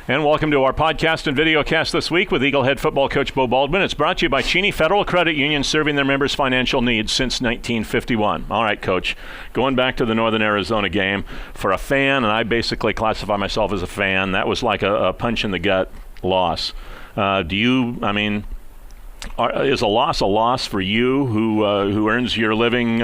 And welcome to our podcast and videocast this week with Eagle head football coach Beau Baldwin. It's brought to you by Cheney Federal Credit Union, serving their members' financial needs since 1951. All right, Coach, going back to the Northern Arizona game, for a fan, and I basically classify myself as a fan, that was like a punch in the gut loss. Is a loss for you who earns your living,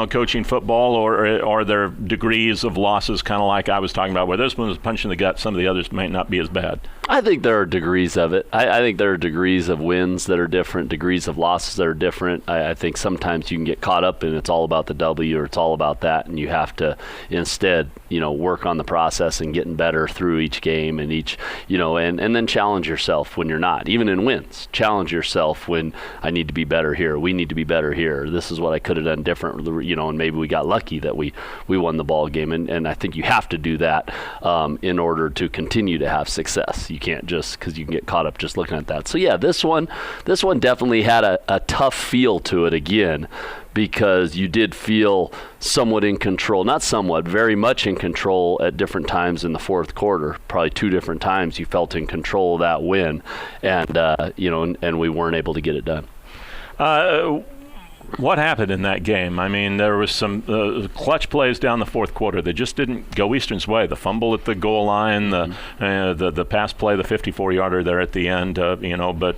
coaching football, or are there degrees of losses, kind of like I was talking about, where this one was a punch in the gut, some of the others might not be as bad? I think there are degrees of it. I think there are degrees of wins that are different, degrees of losses that are different. I think sometimes you can get caught up in it's all about the W or it's all about that, and you have to instead, work on the process and getting better through each game and each, and then challenge yourself when you're not. Even in wins, challenge yourself when I need to be better here. We need to be better here. This is what I could have done different, and maybe we got lucky that we won the ball game. And I think you have to do that in order to continue to have success. You can't just, because you can get caught up just looking at that. So yeah, this one definitely had a tough feel to it again, because you did feel somewhat in control, not somewhat, very much in control at different times in the fourth quarter. Probably two different times you felt in control of that win, and and we weren't able to get it done. What happened in that game? I mean, there was some clutch plays down the fourth quarter that just didn't go Eastern's way. The fumble at the goal line, the pass play, the 54-yarder there at the end. But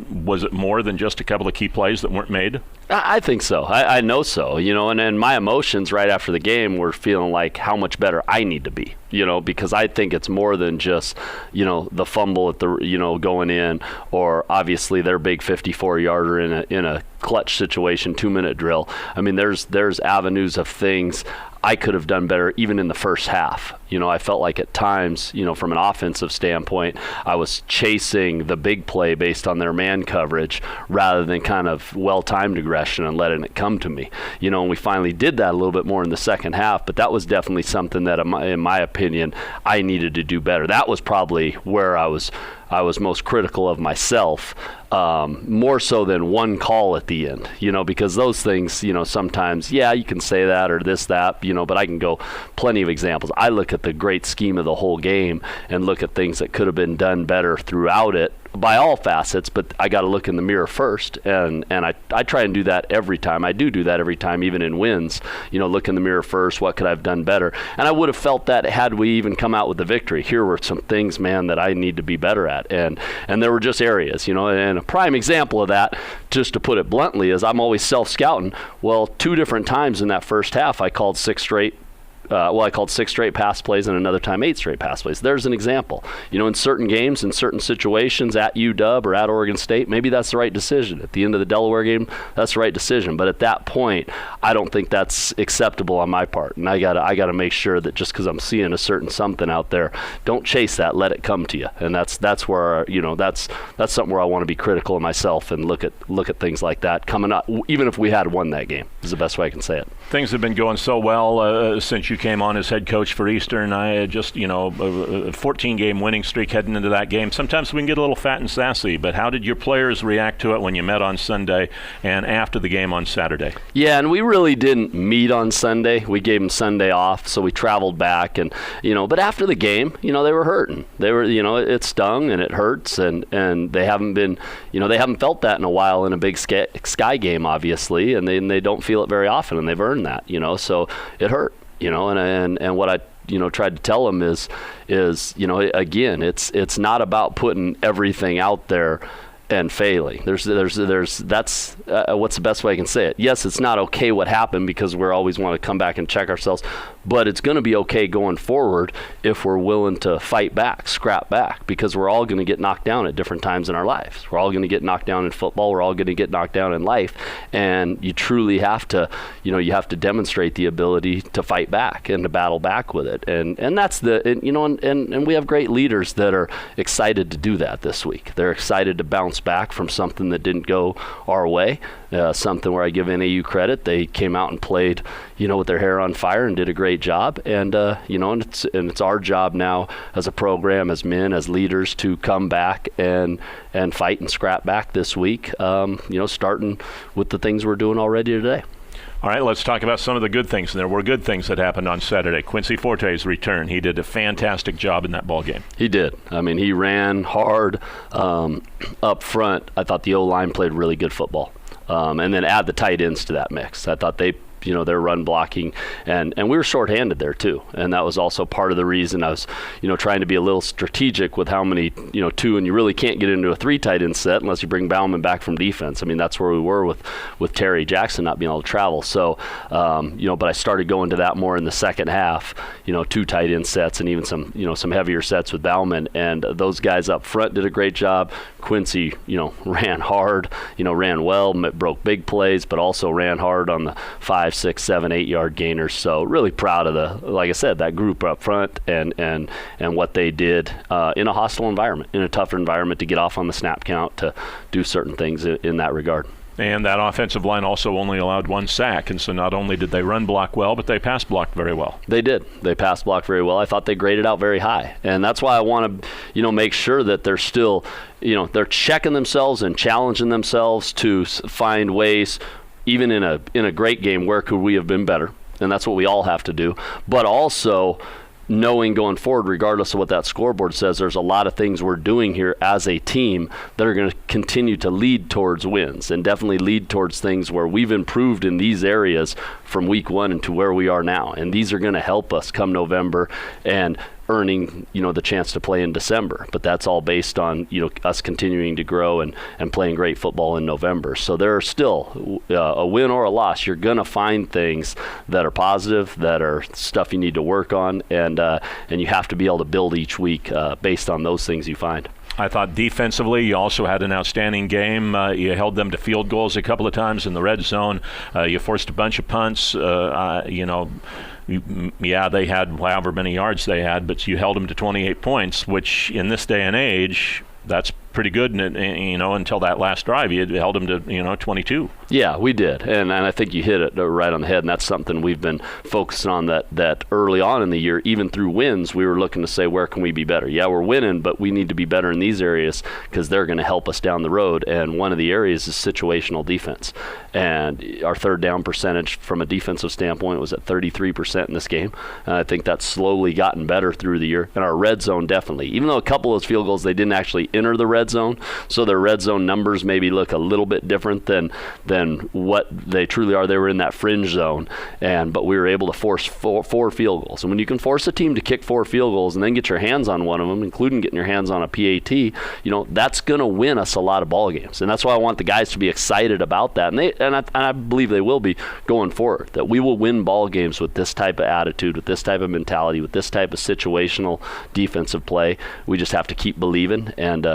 was it more than just a couple of key plays that weren't made? I think so. I know so. And my emotions right after the game were feeling like how much better I need to be. Because I think it's more than just, the fumble at the, going in, or obviously their big 54-yarder in a clutch situation, 2-minute drill. I mean, there's avenues of things I could have done better even in the first half. I felt like at times, from an offensive standpoint, I was chasing the big play based on their man coverage rather than kind of well-timed aggression and letting it come to me. And we finally did that a little bit more in the second half, but that was definitely something that, in my opinion, I needed to do better. That was probably where I was most critical of myself, more so than one call at the end, because those things, sometimes, yeah, you can say that or this, that, but I can go plenty of examples. I look at the great scheme of the whole game and look at things that could have been done better throughout it by all facets, but I got to look in the mirror first, and I try and do that every time. I do that every time, even in wins, look in the mirror first, what could I have done better? And I would have felt that had we even come out with the victory. Here were some things, man, that I need to be better at, and there were just areas, and a prime example of that, just to put it bluntly, is I'm always self-scouting. Well, 2 different times in that first half, I called 6 straight pass plays, and another time 8 straight pass plays. There's an example. In certain games, in certain situations, at UW or at Oregon State, maybe that's the right decision. At the end of the Delaware game, that's the right decision. But at that point, I don't think that's acceptable on my part. And I gotta make sure that just because I'm seeing a certain something out there, don't chase that. Let it come to you. And that's where that's something where I want to be critical of myself and look at things like that coming up. Even if we had won that game, is the best way I can say it. Things have been going so well since you came on as head coach for Eastern. I had just, a 14-game winning streak heading into that game. Sometimes we can get a little fat and sassy, but how did your players react to it when you met on Sunday and after the game on Saturday? Yeah, and we really didn't meet on Sunday. We gave them Sunday off, so we traveled back, and, but after the game, they were hurting. They were, it stung and it hurts, and they haven't been, they haven't felt that in a while in a big sky game, obviously, and they don't feel it very often, and they've earned that, so it hurt. And what I tried to tell them is again, it's not about putting everything out there and failing. That's what's the best way I can say it. Yes, it's not okay what happened, because we always want to come back and check ourselves, but it's going to be okay going forward if we're willing to fight back, scrap back, because we're all going to get knocked down at different times in our lives. We're all going to get knocked down in football. We're all going to get knocked down in life, and you truly have to, you have to demonstrate the ability to fight back and to battle back with it. And that's and we have great leaders that are excited to do that this week. They're excited to bounce back from something that didn't go our way, something where I give NAU credit. They came out and played, with their hair on fire and did a great job. And it's our job now as a program, as men, as leaders, to come back and fight and scrap back this week. Starting with the things we're doing already today. All right, let's talk about some of the good things. And there were good things that happened on Saturday. Quincy Forte's return. He did a fantastic job in that ball game. He did. I mean, he ran hard up front. I thought the O-line played really good football. And then add the tight ends to that mix. I thought their run blocking, and we were shorthanded there too, and that was also part of the reason I was trying to be a little strategic with how many two, and you really can't get into a 3 tight end set unless you bring Bauman back from defense. I mean, that's where we were with Terry Jackson not being able to travel. So but I started going to that more in the second half, 2 tight end sets and even some heavier sets with Bauman, and those guys up front did a great job. Quincy ran hard, ran well, broke big plays, but also ran hard on the 5, 6, 7, 8 yard gainers. So really proud of like I said, that group up front and what they did in a hostile environment, in a tougher environment, to get off on the snap count, to do certain things in that regard. And that offensive line also only allowed 1 sack, and so not only did they run block well, but they pass blocked very well. They did. They pass blocked very well. I thought they graded out very high, and that's why I want to, make sure that they're still, they're checking themselves and challenging themselves to find ways. Even in a great game, where could we have been better? And that's what we all have to do. But also knowing going forward, regardless of what that scoreboard says, there's a lot of things we're doing here as a team that are going to continue to lead towards wins, and definitely lead towards things where we've improved in these areas from week 1 into where we are now. And these are going to help us come November and earning the chance to play in December. But that's all based on us continuing to grow and playing great football in November. So there are still a win or a loss, you're going to find things that are positive, that are stuff you need to work on, and you have to be able to build each week based on those things you find. I thought defensively you also had an outstanding game. You held them to field goals a couple of times in the red zone. You forced a bunch of punts. They had however many yards they had, but you held them to 28 points, which in this day and age, that's pretty good. And until that last drive, you held them to 22. Yeah, we did, and I think you hit it right on the head, and that's something we've been focusing on that early on in the year. Even through wins, we were looking to say, where can we be better? Yeah, we're winning, but we need to be better in these areas because they're going to help us down the road, and one of the areas is situational defense. And our third down percentage from a defensive standpoint was at 33% in this game, and I think that's slowly gotten better through the year. And our red zone definitely, even though a couple of those field goals, they didn't actually enter the red zone, so their red zone numbers maybe look a little bit different than what they truly are. They were in that fringe zone, but we were able to force four field goals. And when you can force a team to kick 4 field goals and then get your hands on one of them, including getting your hands on a PAT, that's going to win us a lot of ball games. And that's why I want the guys to be excited about that. And I believe they will be going forward, that we will win ball games with this type of attitude, with this type of mentality, with this type of situational defensive play. We just have to keep believing and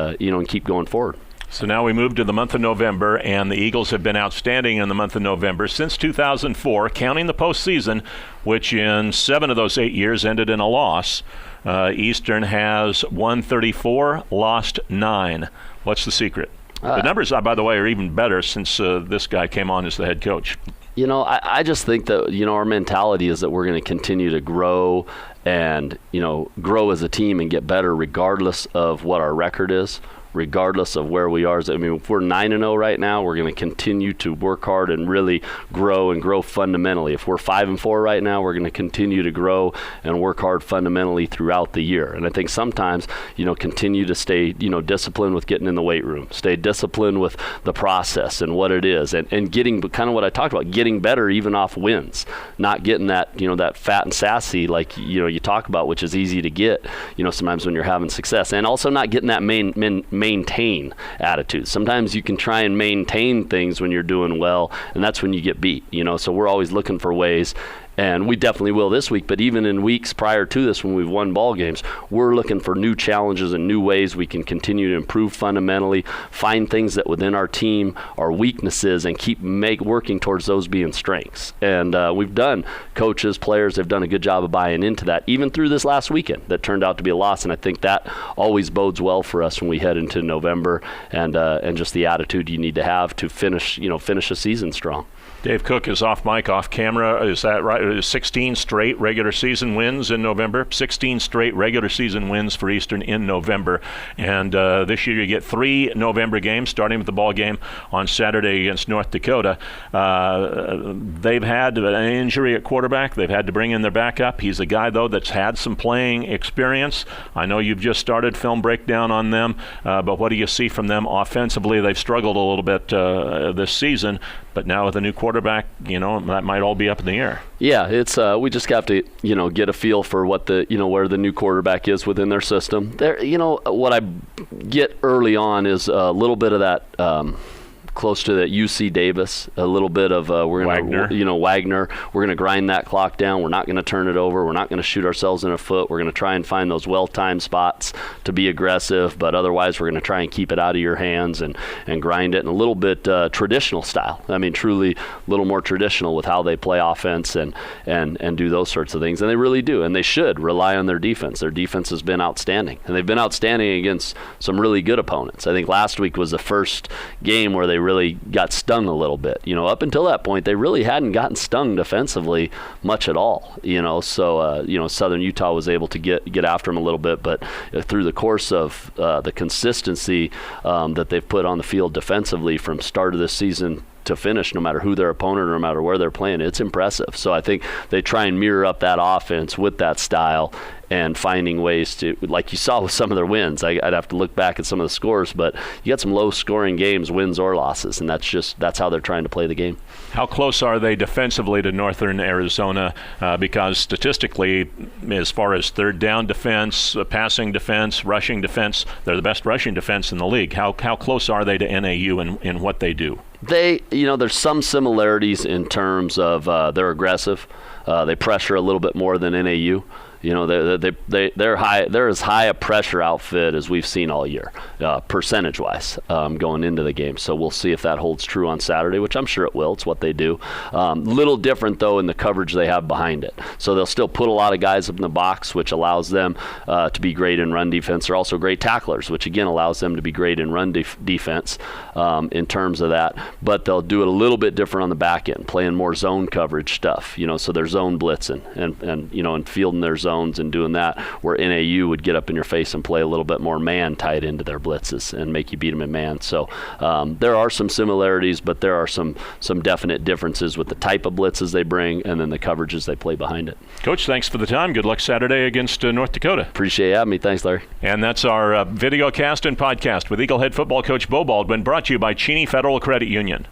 keep going forward. So now we move to the month of November, and the Eagles have been outstanding in the month of November since 2004, counting the postseason, which in 7 of those 8 years ended in a loss. Eastern has won 34, lost 9. What's the secret? The numbers, by the way, are even better since this guy came on as the head coach. I just think that, our mentality is that we're going to continue to grow and, grow as a team and get better regardless of what our record is, regardless of where we are. I mean, if we're 9-0 right now, we're going to continue to work hard and really grow fundamentally. If we're 5-4 right now, we're going to continue to grow and work hard fundamentally throughout the year. And I think sometimes, continue to stay, disciplined with getting in the weight room, stay disciplined with the process and what it is, and getting kind of what I talked about, getting better even off wins, not getting that, that fat and sassy like, you talk about, which is easy to get, sometimes when you're having success, and also not getting that maintain attitude. Sometimes you can try and maintain things when you're doing well, and that's when you get beat. So we're always looking for ways, and we definitely will this week, but even in weeks prior to this when we've won ball games, we're looking for new challenges and new ways we can continue to improve fundamentally, find things that within our team are weaknesses, and keep working towards those being strengths. And we've done, coaches, players have done a good job of buying into that, even through this last weekend that turned out to be a loss. And I think that always bodes well for us when we head into November, and just the attitude you need to have to finish a season strong. Dave Cook is off mic, off camera. Is that right? 16 straight regular season wins in November. 16 straight regular season wins for Eastern in November. And this year you get 3 November games, starting with the ball game on Saturday against North Dakota. They've had an injury at quarterback. They've had to bring in their backup. He's a guy, though, that's had some playing experience. I know you've just started film breakdown on them, but what do you see from them offensively? They've struggled a little bit this season, but now with a new quarterback, that might all be up in the air. Yeah, it's we just have to get a feel for what the where the new quarterback is within their system. There, what I get early on is a little bit of that. Close to that UC Davis, a little bit of Wagner. Wagner. We're going to grind that clock down. We're not going to turn it over. We're not going to shoot ourselves in the foot. We're going to try and find those well-timed spots to be aggressive, but otherwise we're going to try and keep it out of your hands and grind it in a little bit traditional style. I mean, truly a little more traditional with how they play offense and do those sorts of things. And they really do, and they should rely on their defense. Their defense has been outstanding, and they've been outstanding against some really good opponents. I think last week was the first game where they really got stung a little bit. Up until that point, they really hadn't gotten stung defensively much at all. So Southern Utah was able to get after them a little bit, but through the course of the consistency that they've put on the field defensively from start of this season to finish, no matter who their opponent or no matter where they're playing, it's impressive. So I think they try and mirror up that offense with that style and finding ways to, like you saw with some of their wins. I'd have to look back at some of the scores, but you got some low-scoring games, wins or losses, and that's how they're trying to play the game. How close are they defensively to Northern Arizona? Because statistically, as far as third down defense, passing defense, rushing defense, they're the best rushing defense in the league. How close are they to NAU in what they do? There's some similarities in terms of they're aggressive. They pressure a little bit more than NAU. They're high. They're as high a pressure outfit as we've seen all year, percentage-wise, going into the game. So we'll see if that holds true on Saturday, which I'm sure it will. It's what they do. Little different though in the coverage they have behind it. So they'll still put a lot of guys up in the box, which allows them to be great in run defense. They're also great tacklers, which again allows them to be great in run defense in terms of that. But they'll do it a little bit different on the back end, playing more zone coverage stuff. So they're zone blitzing and fielding their zone. And doing that, where NAU would get up in your face and play a little bit more man tied into their blitzes and make you beat them in man. So there are some similarities, but there are some definite differences with the type of blitzes they bring and then the coverages they play behind it. Coach, thanks for the time. Good luck Saturday against North Dakota. Appreciate you having me. Thanks, Larry. And that's our video cast and podcast with Eagle Head football coach Beau Baldwin, brought to you by Cheney Federal Credit Union.